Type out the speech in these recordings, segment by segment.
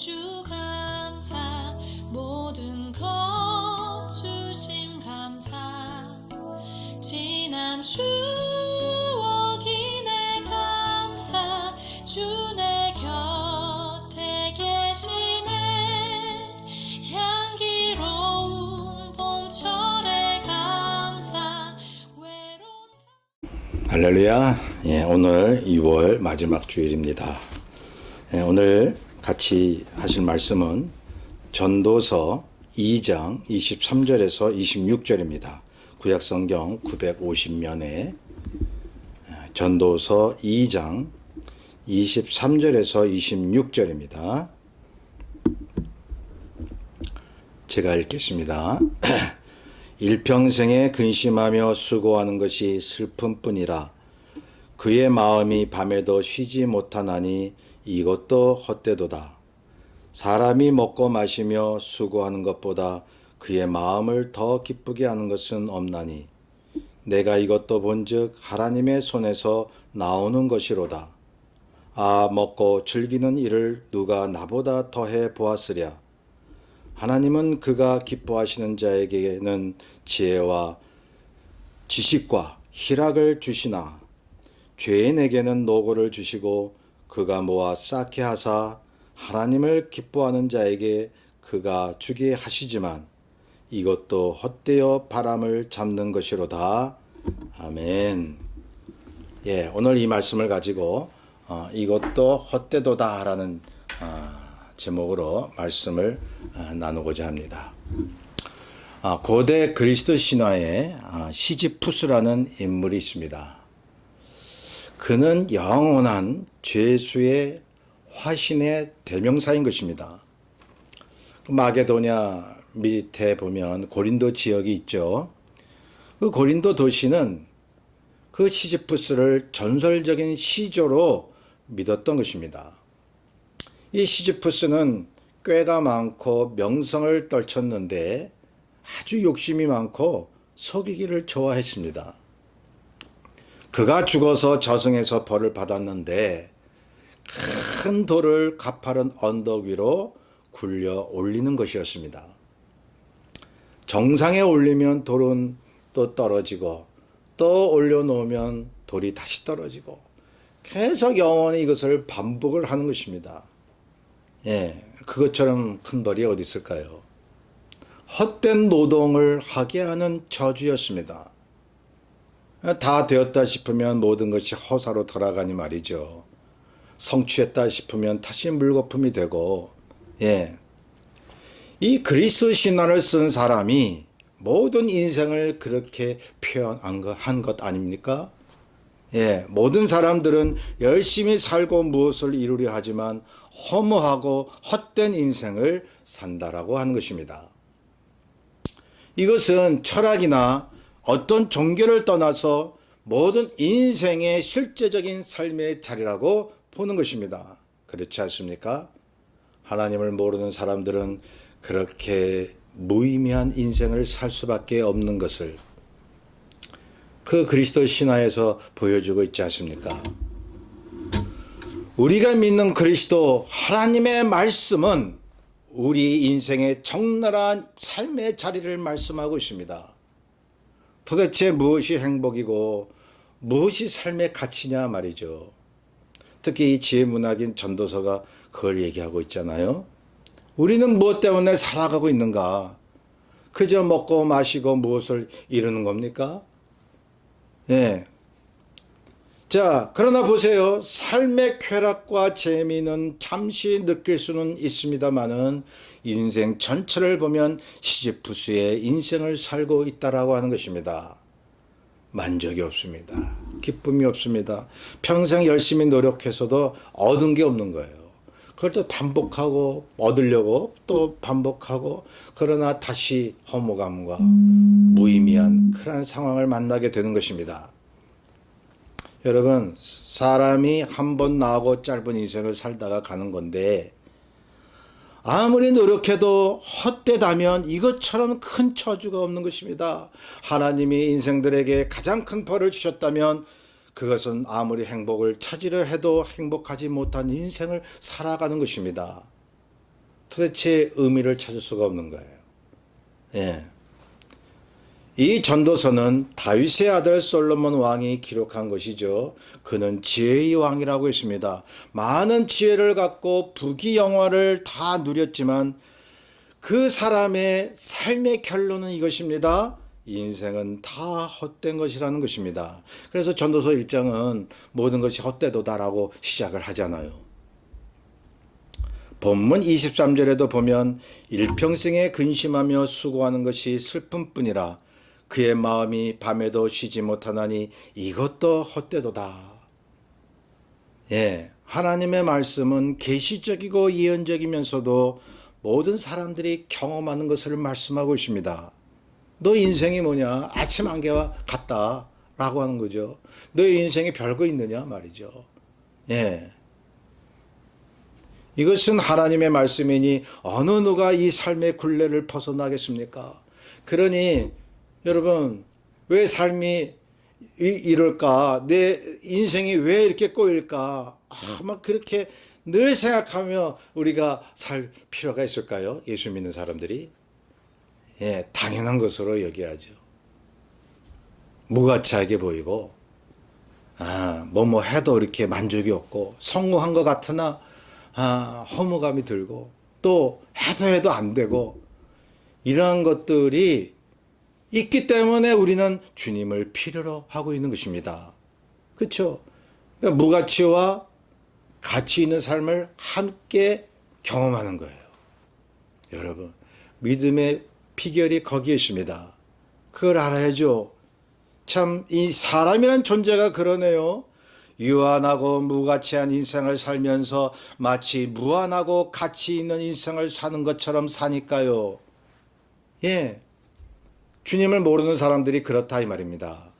주 감사 모든 것 주심 감사 지난 추억이 내 감사 주 내 곁에 계시네 향기로운 봄철의 감사 외로운 할렐루야. 오늘 6월 마지막 주일입니다. 오늘 같이 하실 말씀은 전도서 2장 23절에서 26절입니다. 구약성경 950면에 전도서 2장 23절에서 26절입니다. 제가 읽겠습니다. 일평생에 근심하며 수고하는 것이 슬픔뿐이라. 그의 마음이 밤에도 쉬지 못하나니 이것도 헛되도다. 사람이 먹고 마시며 수고하는 것보다 그의 마음을 더 기쁘게 하는 것은 없나니 내가 이것도 본즉 하나님의 손에서 나오는 것이로다. 아, 먹고 즐기는 일을 누가 나보다 더해 보았으랴. 하나님은 그가 기뻐하시는 자에게는 지혜와 지식과 희락을 주시나 죄인에게는 노고를 주시고 그가 모아 쌓게 하사 하나님을 기뻐하는 자에게 그가 주게 하시지만 이것도 헛되어 바람을 잡는 것이로다. 아멘. 오늘 이 말씀을 가지고 이것도 헛되도다 라는 제목으로 말씀을 나누고자 합니다. 고대 그리스도 신화에 시지푸스라는 인물이 있습니다. 그는 영원한 죄수의 화신의 대명사인 것입니다. 마게도냐 밑에 보면 고린도 지역이 있죠. 그 고린도 도시는 그 시지푸스를 전설적인 시조로 믿었던 것입니다. 이 시지푸스는 꾀가 많고 명성을 떨쳤는데 아주 욕심이 많고 속이기를 좋아했습니다. 그가 죽어서 저승에서 벌을 받았는데 큰 돌을 가파른 언덕 위로 굴려 올리는 것이었습니다. 정상에 올리면 돌은 또 떨어지고 또 올려놓으면 돌이 다시 떨어지고 계속 영원히 이것을 반복을 하는 것입니다. 그것처럼 큰 벌이 어디 있을까요? 헛된 노동을 하게 하는 저주였습니다. 다 되었다 싶으면 모든 것이 허사로 돌아가니 말이죠. 성취했다 싶으면 다시 물거품이 되고, 이 그리스도 신화를 쓴 사람이 모든 인생을 그렇게 표현한 것 아닙니까? 모든 사람들은 열심히 살고 무엇을 이루려 하지만 허무하고 헛된 인생을 산다라고 하는 것입니다. 이것은 철학이나 어떤 종교를 떠나서 모든 인생의 실제적인 삶의 자리라고 보는 것입니다. 그렇지 않습니까? 하나님을 모르는 사람들은 그렇게 무의미한 인생을 살 수밖에 없는 것을 그 그리스도 신화에서 보여주고 있지 않습니까? 우리가 믿는 그리스도 하나님의 말씀은 우리 인생의 적나라한 삶의 자리를 말씀하고 있습니다. 도대체 무엇이 행복이고 무엇이 삶의 가치냐 말이죠. 특히 이 지혜문학인 전도서가 그걸 얘기하고 있잖아요. 우리는 무엇 때문에 살아가고 있는가? 그저 먹고 마시고 무엇을 이루는 겁니까? 자, 그러나 보세요. 삶의 쾌락과 재미는 잠시 느낄 수는 있습니다만은 인생 전체를 보면 시지푸스의 인생을 살고 있다라고 하는 것입니다. 만족이 없습니다. 기쁨이 없습니다. 평생 열심히 노력해서도 얻은 게 없는 거예요. 그걸 또 반복하고 얻으려고 또 반복하고 그러나 다시 허무감과 무의미한 그런 상황을 만나게 되는 것입니다. 여러분, 사람이 한 번 나고 짧은 인생을 살다가 가는 건데 아무리 노력해도 헛되다면 이것처럼 큰 저주가 없는 것입니다. 하나님이 인생들에게 가장 큰 벌을 주셨다면 그것은 아무리 행복을 찾으려 해도 행복하지 못한 인생을 살아가는 것입니다. 도대체 의미를 찾을 수가 없는 거예요. 예. 이 전도서는 다윗의 아들 솔로몬 왕이 기록한 것이죠. 그는 지혜의 왕이라고 했습니다. 많은 지혜를 갖고 부귀영화를 다 누렸지만 그 사람의 삶의 결론은 이것입니다. 인생은 다 헛된 것이라는 것입니다. 그래서 전도서 1장은 모든 것이 헛되도다라고 시작을 하잖아요. 본문 23절에도 보면 일평생에 근심하며 수고하는 것이 슬픔뿐이라 그의 마음이 밤에도 쉬지 못하나니 이것도 헛되도다. 예, 하나님의 말씀은 계시적이고 예언적이면서도 모든 사람들이 경험하는 것을 말씀하고 있습니다. 너 인생이 뭐냐? 아침 안개와 같다 라고 하는 거죠. 너의 인생에 별거 있느냐 말이죠. 예. 이것은 하나님의 말씀이니 어느 누가 이 삶의 굴레를 벗어나겠습니까? 그러니 여러분, 왜 삶이 이럴까? 내 인생이 왜 이렇게 꼬일까? 막 그렇게 늘 생각하며 우리가 살 필요가 있을까요? 예수 믿는 사람들이? 예, 당연한 것으로 여겨야죠. 무가치하게 보이고, 뭐 해도 이렇게 만족이 없고, 성공한 것 같으나, 허무감이 들고, 또 해도 안 되고, 이러한 것들이 있기 때문에 우리는 주님을 필요로 하고 있는 것입니다. 그렇죠? 그러니까 무가치와 가치 있는 삶을 함께 경험하는 거예요. 여러분, 믿음의 비결이 거기에 있습니다. 그걸 알아야죠. 참 이 사람이란 존재가 그러네요. 유한하고 무가치한 인생을 살면서 마치 무한하고 가치 있는 인생을 사는 것처럼 사니까요. 예. 주님을 모르는 사람들이 그렇다 이 말입니다.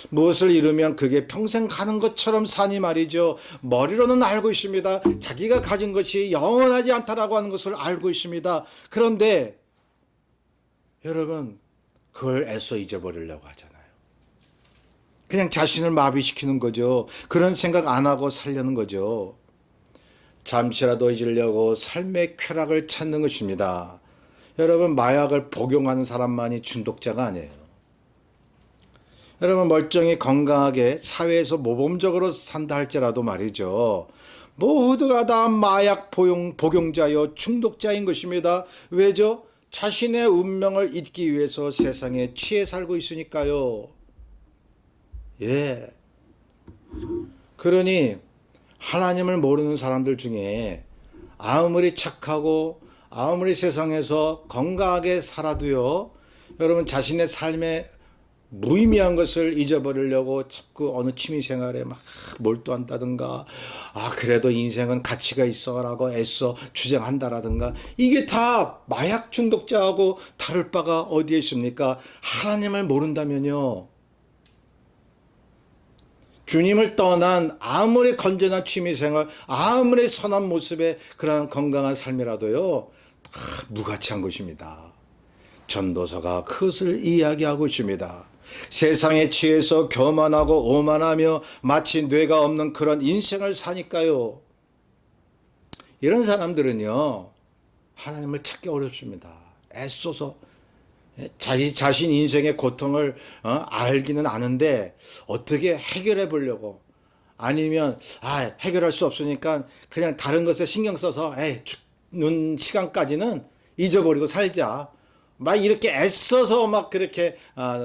무엇을 이루면 그게 평생 가는 것처럼 사니 말이죠. 머리로는 알고 있습니다. 자기가 가진 것이 영원하지 않다라고 하는 것을 알고 있습니다. 그런데 여러분, 그걸 애써 잊어버리려고 하잖아요. 그냥 자신을 마비시키는 거죠. 그런 생각 안 하고 살려는 거죠. 잠시라도 잊으려고 삶의 쾌락을 찾는 것입니다. 여러분, 마약을 복용하는 사람만이 중독자가 아니에요. 여러분, 멀쩡히 건강하게 사회에서 모범적으로 산다 할지라도 말이죠. 모두가 다 마약 복용자요 중독자인 것입니다. 왜죠? 자신의 운명을 잊기 위해서 세상에 취해 살고 있으니까요. 예. 그러니 하나님을 모르는 사람들 중에 아무리 착하고 아무리 세상에서 건강하게 살아도요, 여러분 자신의 삶에 무의미한 것을 잊어버리려고 자꾸 어느 취미생활에 막 몰두한다든가, 그래도 인생은 가치가 있어라고 애써 주장한다라든가, 이게 다 마약 중독자하고 다를 바가 어디에 있습니까? 하나님을 모른다면요, 주님을 떠난 아무리 건전한 취미생활, 아무리 선한 모습의 그러한 건강한 삶이라도요, 다 무가치한 것입니다. 전도서가 그것을 이야기하고 있습니다. 세상에 취해서 교만하고 오만하며 마치 뇌가 없는 그런 인생을 사니까요. 이런 사람들은요, 하나님을 찾기 어렵습니다. 애써서 자신 인생의 고통을 알기는 아는데 어떻게 해결해 보려고, 아니면 해결할 수 없으니까 그냥 다른 것에 신경 써서 죽는 시간까지는 잊어버리고 살자, 막 이렇게 애써서 막 그렇게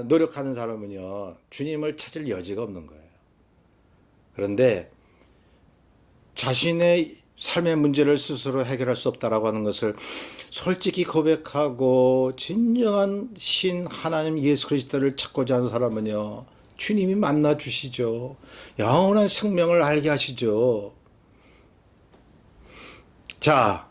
노력하는 사람은요, 주님을 찾을 여지가 없는 거예요. 그런데 자신의 삶의 문제를 스스로 해결할 수 없다라고 하는 것을 솔직히 고백하고 진정한 신 하나님 예수 그리스도를 찾고자 하는 사람은요, 주님이 만나 주시죠. 영원한 생명을 알게 하시죠. 자,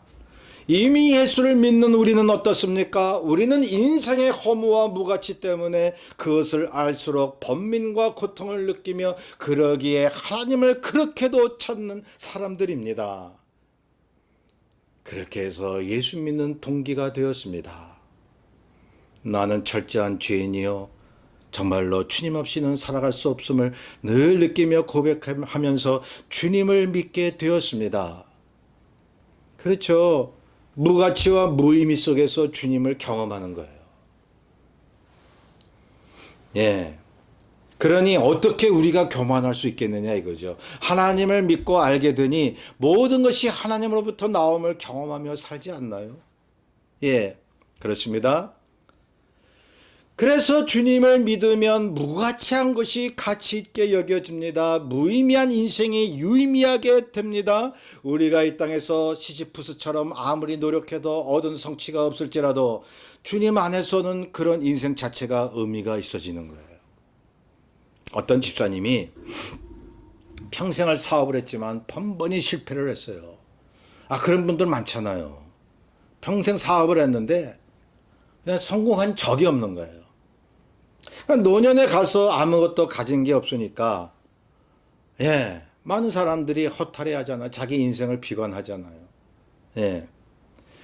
이미 예수를 믿는 우리는 어떻습니까? 우리는 인생의 허무와 무가치 때문에 그것을 알수록 번민과 고통을 느끼며 그러기에 하나님을 그렇게도 찾는 사람들입니다. 그렇게 해서 예수 믿는 동기가 되었습니다. 나는 철저한 죄인이요, 정말로 주님 없이는 살아갈 수 없음을 늘 느끼며 고백하면서 주님을 믿게 되었습니다. 그렇죠. 무가치와 무의미 속에서 주님을 경험하는 거예요. 예. 그러니 어떻게 우리가 교만할 수 있겠느냐 이거죠. 하나님을 믿고 알게 되니 모든 것이 하나님으로부터 나옴을 경험하며 살지 않나요? 예, 그렇습니다. 그래서 주님을 믿으면 무가치한 것이 가치 있게 여겨집니다. 무의미한 인생이 유의미하게 됩니다. 우리가 이 땅에서 시지프스처럼 아무리 노력해도 얻은 성취가 없을지라도 주님 안에서는 그런 인생 자체가 의미가 있어지는 거예요. 어떤 집사님이 평생을 사업을 했지만 번번이 실패를 했어요. 그런 분들 많잖아요. 평생 사업을 했는데 그냥 성공한 적이 없는 거예요. 그러니까 노년에 가서 아무것도 가진 게 없으니까 예, 많은 사람들이 허탈해 하잖아요. 자기 인생을 비관하잖아요. 예.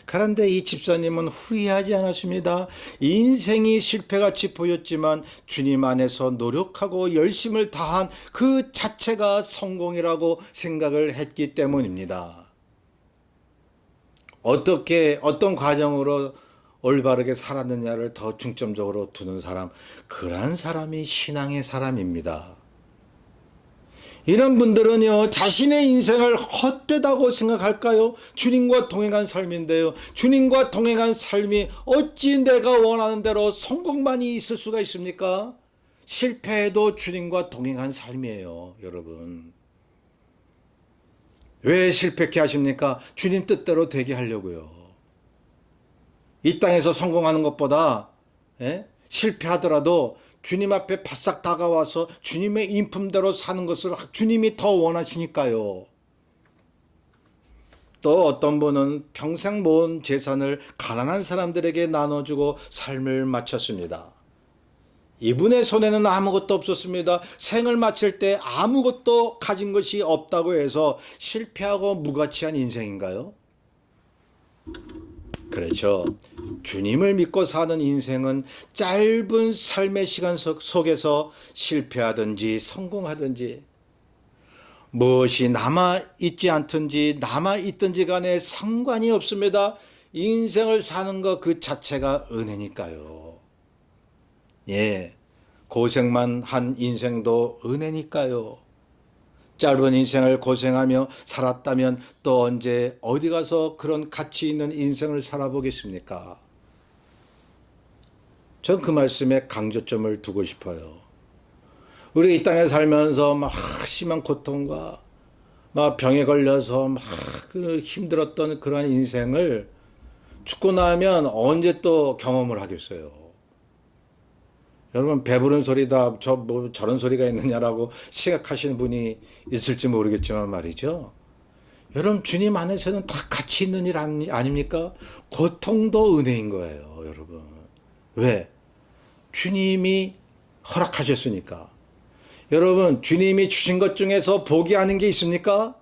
그런데 이 집사님은 후회하지 않았습니다. 인생이 실패같이 보였지만 주님 안에서 노력하고 열심을 다한 그 자체가 성공이라고 생각을 했기 때문입니다. 어떤 과정으로 올바르게 살았느냐를 더 중점적으로 두는 사람, 그러한 사람이 신앙의 사람입니다. 이런 분들은요, 자신의 인생을 헛되다고 생각할까요? 주님과 동행한 삶인데요. 주님과 동행한 삶이 어찌 내가 원하는 대로 성공만이 있을 수가 있습니까? 실패해도 주님과 동행한 삶이에요, 여러분. 왜 실패케 하십니까? 주님 뜻대로 되게 하려고요. 이 땅에서 성공하는 것보다 실패하더라도 주님 앞에 바싹 다가와서 주님의 인품대로 사는 것을 주님이 더 원하시니까요. 또 어떤 분은 평생 모은 재산을 가난한 사람들에게 나눠주고 삶을 마쳤습니다. 이분의 손에는 아무것도 없었습니다. 생을 마칠 때 아무것도 가진 것이 없다고 해서 실패하고 무가치한 인생인가요? 그렇죠. 주님을 믿고 사는 인생은 짧은 삶의 시간 속에서 실패하든지 성공하든지 무엇이 남아있지 않든지 남아있든지 간에 상관이 없습니다. 인생을 사는 것 그 자체가 은혜니까요. 예, 고생만 한 인생도 은혜니까요. 짧은 인생을 고생하며 살았다면 또 언제 어디 가서 그런 가치 있는 인생을 살아보겠습니까? 전 그 말씀에 강조점을 두고 싶어요. 우리 이 땅에 살면서 막 심한 고통과 막 병에 걸려서 막 그 힘들었던 그러한 인생을 죽고 나면 언제 또 경험을 하겠어요? 여러분, 배부른 소리다, 저런 소리가 있느냐라고 생각하시는 분이 있을지 모르겠지만 말이죠. 여러분, 주님 안에서는 다 가치 있는 일 아닙니까? 고통도 은혜인 거예요, 여러분. 왜? 주님이 허락하셨으니까. 여러분, 주님이 주신 것 중에서 복이 아닌 게 있습니까?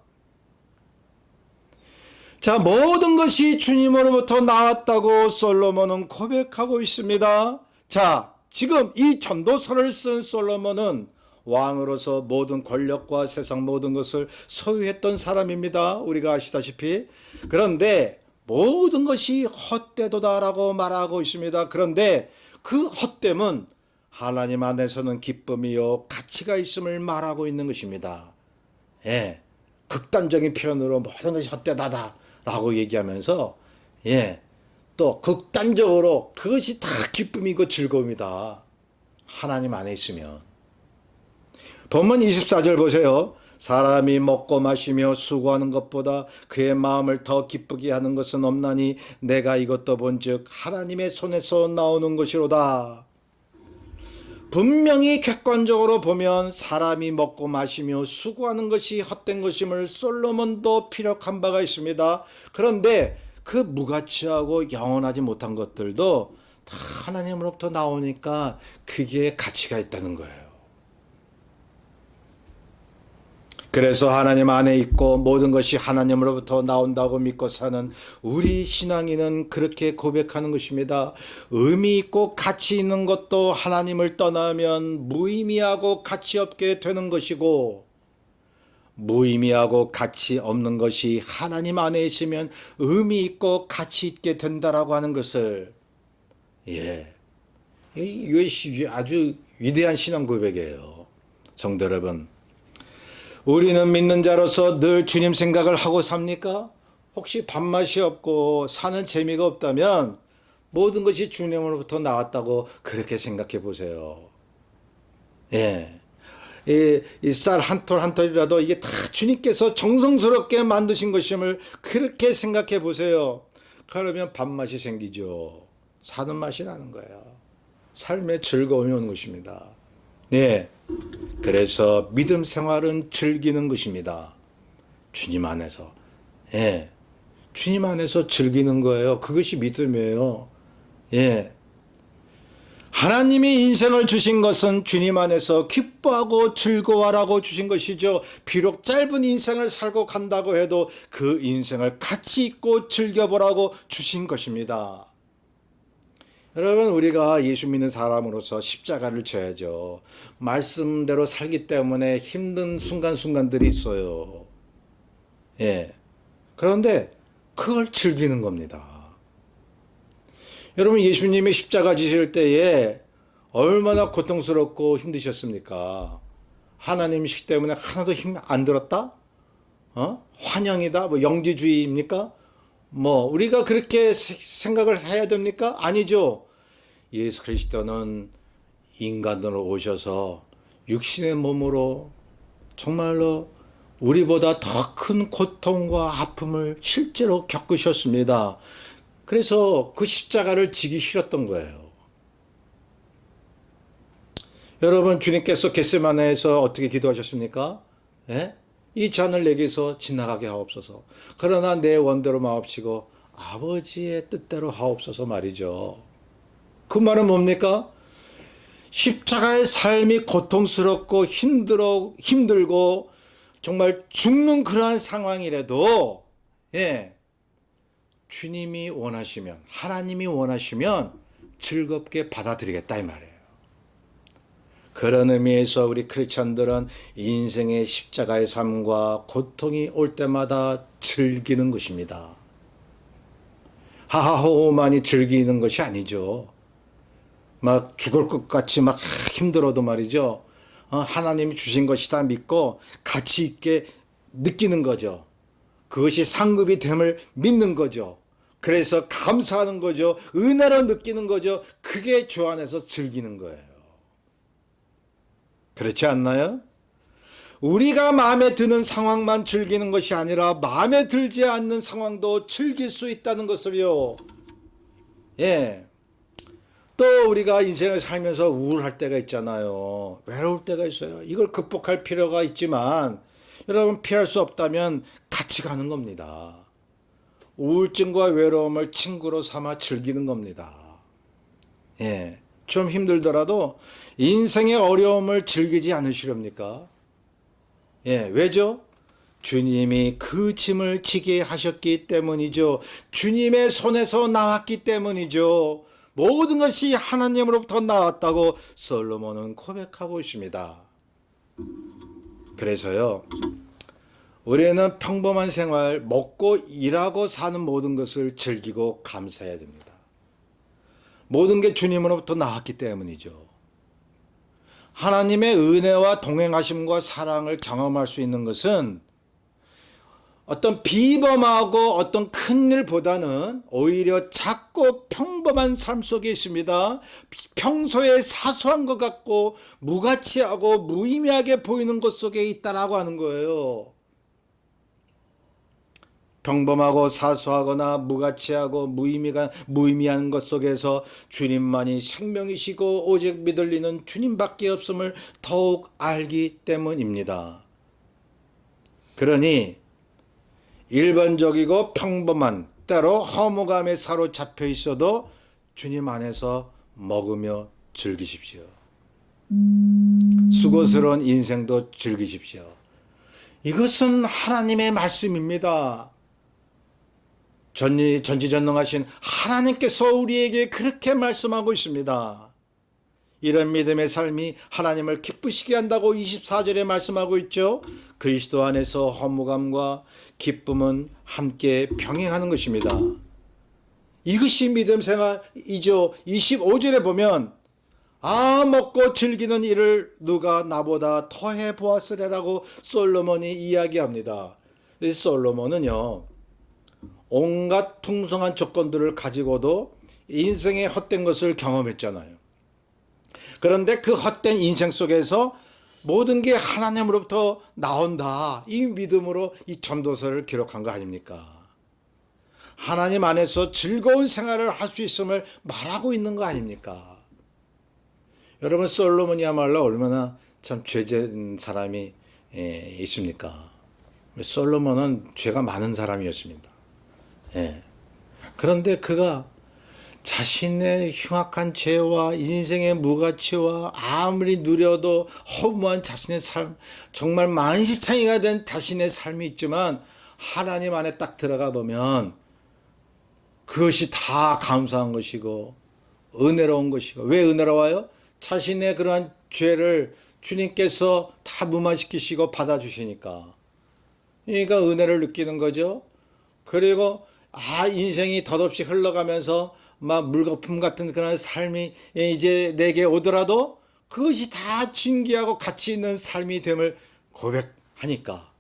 자, 모든 것이 주님으로부터 나왔다고 솔로몬은 고백하고 있습니다. 자, 지금 이 전도서를 쓴 솔로몬은 왕으로서 모든 권력과 세상 모든 것을 소유했던 사람입니다. 우리가 아시다시피. 그런데 모든 것이 헛되도다라고 말하고 있습니다. 그런데 그 헛됨은 하나님 안에서는 기쁨이요 가치가 있음을 말하고 있는 것입니다. 예, 극단적인 표현으로 모든 것이 헛되다라고 얘기하면서 또 극단적으로 그것이 다 기쁨이고 즐거움이다. 하나님 안에 있으면. 본문 24절 보세요. 사람이 먹고 마시며 수고하는 것보다 그의 마음을 더 기쁘게 하는 것은 없나니 내가 이것도 본즉 하나님의 손에서 나오는 것이로다. 분명히 객관적으로 보면 사람이 먹고 마시며 수고하는 것이 헛된 것임을 솔로몬도 피력한 바가 있습니다. 그런데 그 무가치하고 영원하지 못한 것들도 다 하나님으로부터 나오니까 그게 가치가 있다는 거예요. 그래서 하나님 안에 있고 모든 것이 하나님으로부터 나온다고 믿고 사는 우리 신앙인은 그렇게 고백하는 것입니다. 의미 있고 가치 있는 것도 하나님을 떠나면 무의미하고 가치 없게 되는 것이고 무의미하고 가치 없는 것이 하나님 안에 있으면 의미 있고 가치 있게 된다라고 하는 것을, 이것이 아주 위대한 신앙 고백이에요. 성도 여러분, 우리는 믿는 자로서 늘 주님 생각을 하고 삽니까? 혹시 밥맛이 없고 사는 재미가 없다면 모든 것이 주님으로부터 나왔다고 그렇게 생각해 보세요. 이 쌀 한 톨 한 톨이라도 이게 다 주님께서 정성스럽게 만드신 것임을 그렇게 생각해 보세요. 그러면 밥맛이 생기죠. 사는 맛이 나는 거예요. 삶의 즐거움이 오는 것입니다. 그래서 믿음 생활은 즐기는 것입니다. 주님 안에서. 주님 안에서 즐기는 거예요. 그것이 믿음이에요. 하나님이 인생을 주신 것은 주님 안에서 기뻐하고 즐거워하라고 주신 것이죠. 비록 짧은 인생을 살고 간다고 해도 그 인생을 가치 있고 즐겨보라고 주신 것입니다. 여러분, 우리가 예수 믿는 사람으로서 십자가를 져야죠. 말씀대로 살기 때문에 힘든 순간순간들이 있어요. 그런데 그걸 즐기는 겁니다. 여러분, 예수님이 십자가 지실 때에 얼마나 고통스럽고 힘드셨습니까? 하나님이시기 때문에 하나도 힘 안 들었다? 환영이다? 영지주의입니까? 우리가 그렇게 생각을 해야 됩니까? 아니죠. 예수 그리스도는 인간으로 오셔서 육신의 몸으로 정말로 우리보다 더 큰 고통과 아픔을 실제로 겪으셨습니다. 그래서 그 십자가를 지기 싫었던 거예요. 여러분, 주님께서 겟세마네에서 어떻게 기도하셨습니까? 이 잔을 내게서 지나가게 하옵소서. 그러나 내 원대로 마옵시고 아버지의 뜻대로 하옵소서 말이죠. 그 말은 뭡니까? 십자가의 삶이 고통스럽고 힘들고 정말 죽는 그러한 상황이라도 주님이 원하시면, 하나님이 원하시면 즐겁게 받아들이겠다 이 말이에요. 그런 의미에서 우리 크리스천들은 인생의 십자가의 삶과 고통이 올 때마다 즐기는 것입니다. 하하호호만이 즐기는 것이 아니죠. 막 죽을 것 같이 막 힘들어도 말이죠. 하나님이 주신 것이다 믿고 가치 있게 느끼는 거죠. 그것이 상급이 됨을 믿는 거죠. 그래서 감사하는 거죠. 은혜로 느끼는 거죠. 그게 주 안에서 즐기는 거예요. 그렇지 않나요? 우리가 마음에 드는 상황만 즐기는 것이 아니라 마음에 들지 않는 상황도 즐길 수 있다는 것을요. 또 우리가 인생을 살면서 우울할 때가 있잖아요. 외로울 때가 있어요. 이걸 극복할 필요가 있지만 여러분, 피할 수 없다면 같이 가는 겁니다. 우울증과 외로움을 친구로 삼아 즐기는 겁니다. 좀 힘들더라도 인생의 어려움을 즐기지 않으시렵니까? 왜죠? 주님이 그 짐을 지게 하셨기 때문이죠. 주님의 손에서 나왔기 때문이죠. 모든 것이 하나님으로부터 나왔다고 솔로몬은 고백하고 있습니다. 그래서요, 우리는 평범한 생활, 먹고 일하고 사는 모든 것을 즐기고 감사해야 됩니다. 모든 게 주님으로부터 나왔기 때문이죠. 하나님의 은혜와 동행하심과 사랑을 경험할 수 있는 것은 어떤 비범하고 어떤 큰 일보다는 오히려 작고 평범한 삶 속에 있습니다. 평소에 사소한 것 같고 무가치하고 무의미하게 보이는 것 속에 있다라고 하는 거예요. 평범하고 사소하거나 무가치하고 무의미한 것 속에서 주님만이 생명이시고 오직 믿을리는 주님밖에 없음을 더욱 알기 때문입니다. 그러니 일반적이고 평범한, 때로 허무감에 사로잡혀 있어도 주님 안에서 먹으며 즐기십시오. 수고스러운 인생도 즐기십시오. 이것은 하나님의 말씀입니다. 전지전능하신 하나님께서 우리에게 그렇게 말씀하고 있습니다. 이런 믿음의 삶이 하나님을 기쁘시게 한다고 24절에 말씀하고 있죠. 그리스도 안에서 허무감과 기쁨은 함께 병행하는 것입니다. 이것이 믿음 생활이죠. 25절에 보면 먹고 즐기는 일을 누가 나보다 더해 보았으리라고 솔로몬이 이야기합니다. 솔로몬은요, 온갖 풍성한 조건들을 가지고도 인생의 헛된 것을 경험했잖아요. 그런데 그 헛된 인생 속에서 모든 게 하나님으로부터 나온다, 이 믿음으로 이 전도서를 기록한 거 아닙니까? 하나님 안에서 즐거운 생활을 할 수 있음을 말하고 있는 거 아닙니까? 여러분, 솔로몬이야말로 얼마나 참 죄진 사람이 있습니까? 솔로몬은 죄가 많은 사람이었습니다. 그런데 그가 자신의 흉악한 죄와 인생의 무가치와 아무리 누려도 허무한 자신의 삶, 정말 만시창이가 된 자신의 삶이 있지만 하나님 안에 딱 들어가 보면 그것이 다 감사한 것이고 은혜로운 것이고, 왜 은혜로워요? 자신의 그러한 죄를 주님께서 다 무마시키시고 받아주시니까, 그러니까 은혜를 느끼는 거죠. 그리고 인생이 덧없이 흘러가면서 막 물거품 같은 그런 삶이 이제 내게 오더라도 그것이 다 진귀하고 가치 있는 삶이 됨을 고백하니까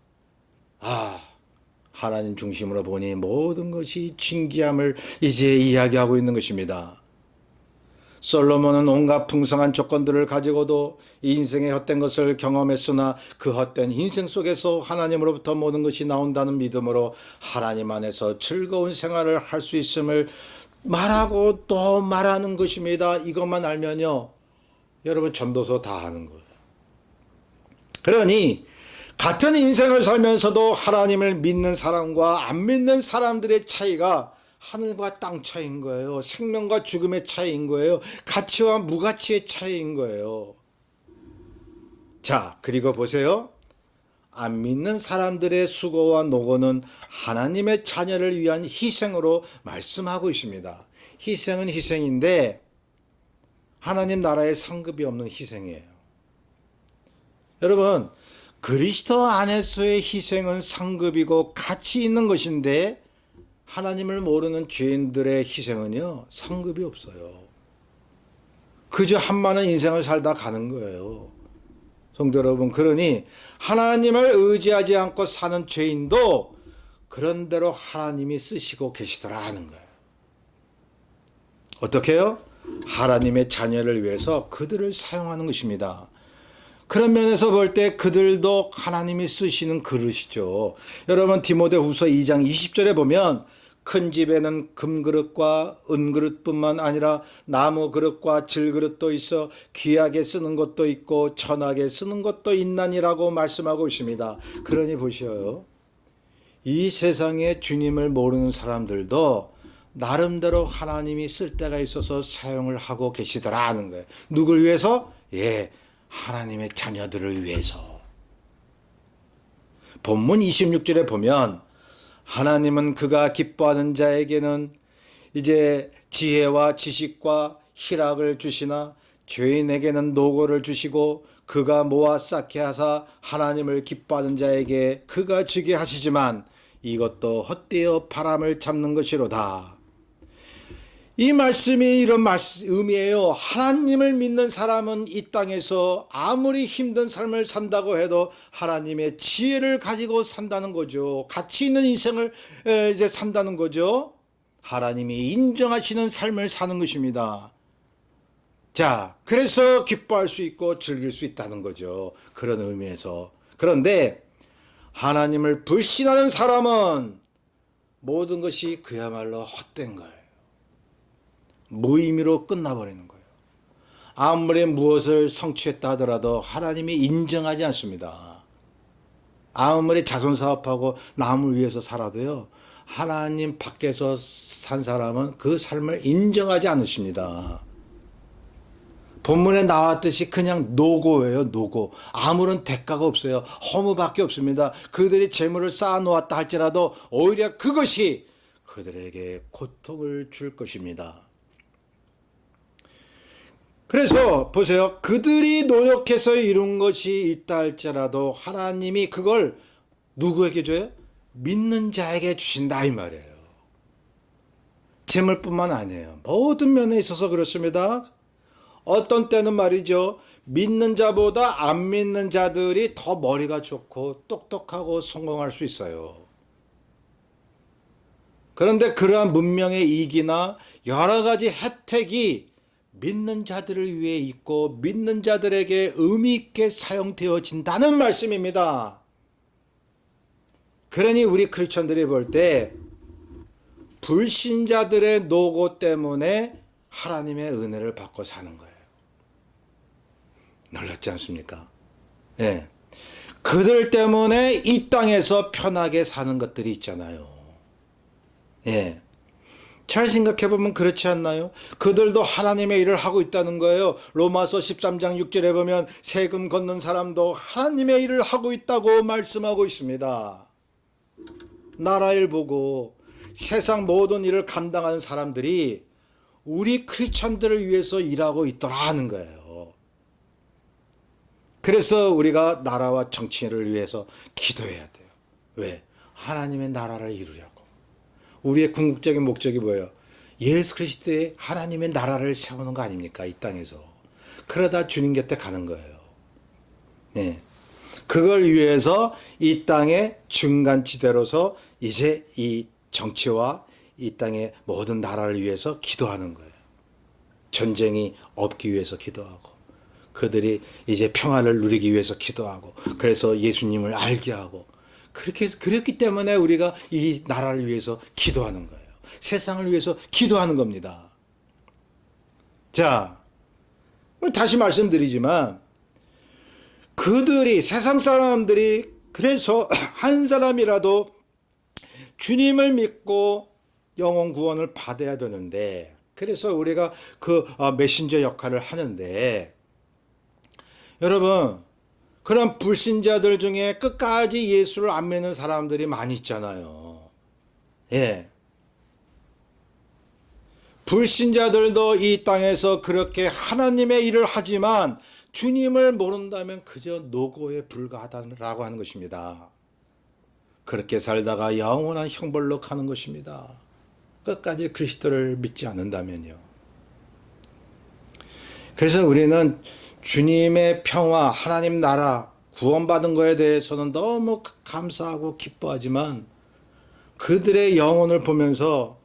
하나님 중심으로 보니 모든 것이 진귀함을 이제 이야기하고 있는 것입니다. 솔로몬은 온갖 풍성한 조건들을 가지고도 인생의 헛된 것을 경험했으나 그 헛된 인생 속에서 하나님으로부터 모든 것이 나온다는 믿음으로 하나님 안에서 즐거운 생활을 할 수 있음을 말하고 또 말하는 것입니다. 이것만 알면요, 여러분 전도서 다 하는 거예요. 그러니 같은 인생을 살면서도 하나님을 믿는 사람과 안 믿는 사람들의 차이가 하늘과 땅 차이인 거예요. 생명과 죽음의 차이인 거예요. 가치와 무가치의 차이인 거예요. 자, 그리고 보세요. 안 믿는 사람들의 수고와 노고는 하나님의 자녀를 위한 희생으로 말씀하고 있습니다. 희생은 희생인데 하나님 나라에 상급이 없는 희생이에요. 여러분, 그리스도 안에서의 희생은 상급이고 가치 있는 것인데 하나님을 모르는 죄인들의 희생은요, 상급이 없어요. 그저 한많은 인생을 살다 가는 거예요. 성도 여러분, 그러니 하나님을 의지하지 않고 사는 죄인도 그런대로 하나님이 쓰시고 계시더라 하는 거예요. 어떻게 해요? 하나님의 자녀를 위해서 그들을 사용하는 것입니다. 그런 면에서 볼 때 그들도 하나님이 쓰시는 그릇이죠. 여러분, 디모데후서 2장 20절에 보면 큰 집에는 금그릇과 은그릇뿐만 아니라 나무 그릇과 질그릇도 있어 귀하게 쓰는 것도 있고 천하게 쓰는 것도 있나니라고 말씀하고 있습니다. 그러니 보셔요, 이 세상에 주님을 모르는 사람들도 나름대로 하나님이 쓸 때가 있어서 사용을 하고 계시더라 하는 거예요. 누굴 위해서? 하나님의 자녀들을 위해서. 본문 26절에 보면 하나님은 그가 기뻐하는 자에게는 이제 지혜와 지식과 희락을 주시나 죄인에게는 노고를 주시고 그가 모아 쌓게 하사 하나님을 기뻐하는 자에게 그가 주게 하시지만 이것도 헛되어 바람을 잡는 것이로다. 이 말씀이 이런 의미예요. 하나님을 믿는 사람은 이 땅에서 아무리 힘든 삶을 산다고 해도 하나님의 지혜를 가지고 산다는 거죠. 가치 있는 인생을 이제 산다는 거죠. 하나님이 인정하시는 삶을 사는 것입니다. 자, 그래서 기뻐할 수 있고 즐길 수 있다는 거죠. 그런 의미에서. 그런데 하나님을 불신하는 사람은 모든 것이 그야말로 헛된 거예요. 무의미로 끝나버리는 거예요. 아무리 무엇을 성취했다 하더라도 하나님이 인정하지 않습니다. 아무리 자선사업하고 남을 위해서 살아도요, 하나님 밖에서 산 사람은 그 삶을 인정하지 않으십니다. 본문에 나왔듯이 그냥 노고예요. 노고. 아무런 대가가 없어요. 허무밖에 없습니다. 그들이 재물을 쌓아놓았다 할지라도 오히려 그것이 그들에게 고통을 줄 것입니다. 그래서 보세요. 그들이 노력해서 이룬 것이 있다 할지라도 하나님이 그걸 누구에게 줘요? 믿는 자에게 주신다 이 말이에요. 재물뿐만 아니에요. 모든 면에 있어서 그렇습니다. 어떤 때는 말이죠. 믿는 자보다 안 믿는 자들이 더 머리가 좋고 똑똑하고 성공할 수 있어요. 그런데 그러한 문명의 이익이나 여러 가지 혜택이 믿는 자들을 위해 있고 믿는 자들에게 의미 있게 사용되어진다는 말씀입니다. 그러니 우리 크리스천들이 볼 때 불신자들의 노고 때문에 하나님의 은혜를 받고 사는 거예요. 놀랍지 않습니까? 예. 그들 때문에 이 땅에서 편하게 사는 것들이 있잖아요. 예. 잘 생각해보면 그렇지 않나요? 그들도 하나님의 일을 하고 있다는 거예요. 로마서 13장 6절에 보면 세금 걷는 사람도 하나님의 일을 하고 있다고 말씀하고 있습니다. 나라 일 보고 세상 모든 일을 감당하는 사람들이 우리 크리스천들을 위해서 일하고 있더라 하는 거예요. 그래서 우리가 나라와 정치를 위해서 기도해야 돼요. 왜? 하나님의 나라를 이루려고. 우리의 궁극적인 목적이 뭐예요? 예수 그리스도의 하나님의 나라를 세우는 거 아닙니까? 이 땅에서. 그러다 주님 곁에 가는 거예요. 네. 그걸 위해서 이 땅의 중간지대로서 이제 이 정치와 이 땅의 모든 나라를 위해서 기도하는 거예요. 전쟁이 없기 위해서 기도하고 그들이 이제 평화를 누리기 위해서 기도하고 그래서 예수님을 알게 하고 그랬기 때문에 우리가 이 나라를 위해서 기도하는 거예요. 세상을 위해서 기도하는 겁니다. 자, 다시 말씀드리지만 그들이 세상 사람들이 그래서 한 사람이라도 주님을 믿고 영혼 구원을 받아야 되는데 그래서 우리가 그 메신저 역할을 하는데 여러분 그런 불신자들 중에 끝까지 예수를 안 믿는 사람들이 많이 있잖아요. 예. 불신자들도 이 땅에서 그렇게 하나님의 일을 하지만 주님을 모른다면 그저 노고에 불과하다라고 하는 것입니다. 그렇게 살다가 영원한 형벌로 가는 것입니다. 끝까지 그리스도를 믿지 않는다면요. 그래서 우리는 주님의 평화, 하나님 나라, 구원받은 거에 대해서는 너무 감사하고 기뻐하지만 그들의 영혼을 보면서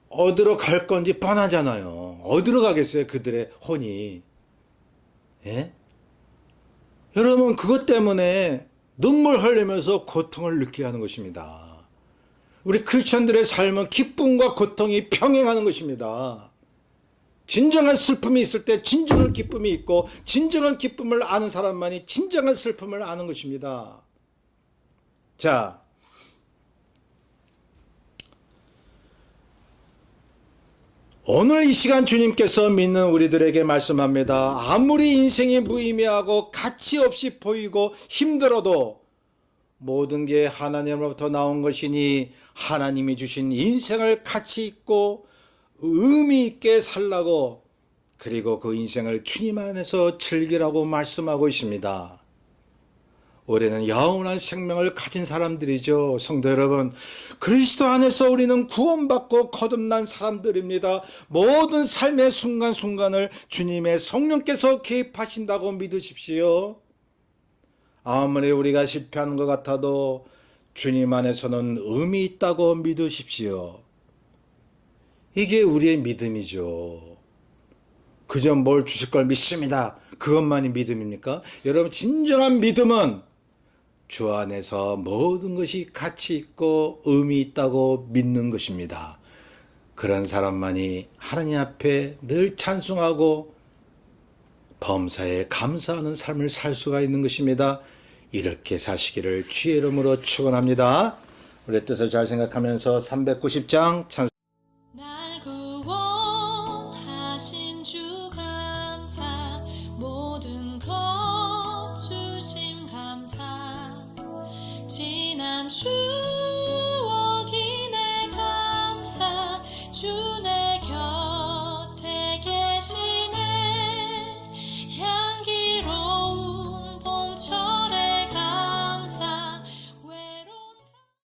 어디로 갈 건지 뻔하잖아요. 어디로 가겠어요, 그들의 혼이. 예? 여러분, 그것 때문에 눈물 흘리면서 고통을 느끼게 하는 것입니다. 우리 크리스천들의 삶은 기쁨과 고통이 평행하는 것입니다. 진정한 슬픔이 있을 때 진정한 기쁨이 있고 진정한 기쁨을 아는 사람만이 진정한 슬픔을 아는 것입니다. 자, 오늘 이 시간 주님께서 믿는 우리들에게 말씀합니다. 아무리 인생이 무의미하고 가치 없이 보이고 힘들어도 모든 게 하나님으로부터 나온 것이니 하나님이 주신 인생을 가치 있고 의미 있게 살라고 그리고 그 인생을 주님 안에서 즐기라고 말씀하고 있습니다. 우리는 영원한 생명을 가진 사람들이죠. 성도 여러분, 그리스도 안에서 우리는 구원받고 거듭난 사람들입니다. 모든 삶의 순간순간을 주님의 성령께서 개입하신다고 믿으십시오. 아무리 우리가 실패하는 것 같아도 주님 안에서는 의미 있다고 믿으십시오. 이게 우리의 믿음이죠. 그저 뭘 주실 걸 믿습니다. 그것만이 믿음입니까? 여러분, 진정한 믿음은 주 안에서 모든 것이 가치 있고 의미 있다고 믿는 것입니다. 그런 사람만이 하나님 앞에 늘 찬송하고 범사에 감사하는 삶을 살 수가 있는 것입니다. 이렇게 사시기를 주의 이름으로 축원합니다. 우리 뜻을 잘 생각하면서 390장 찬송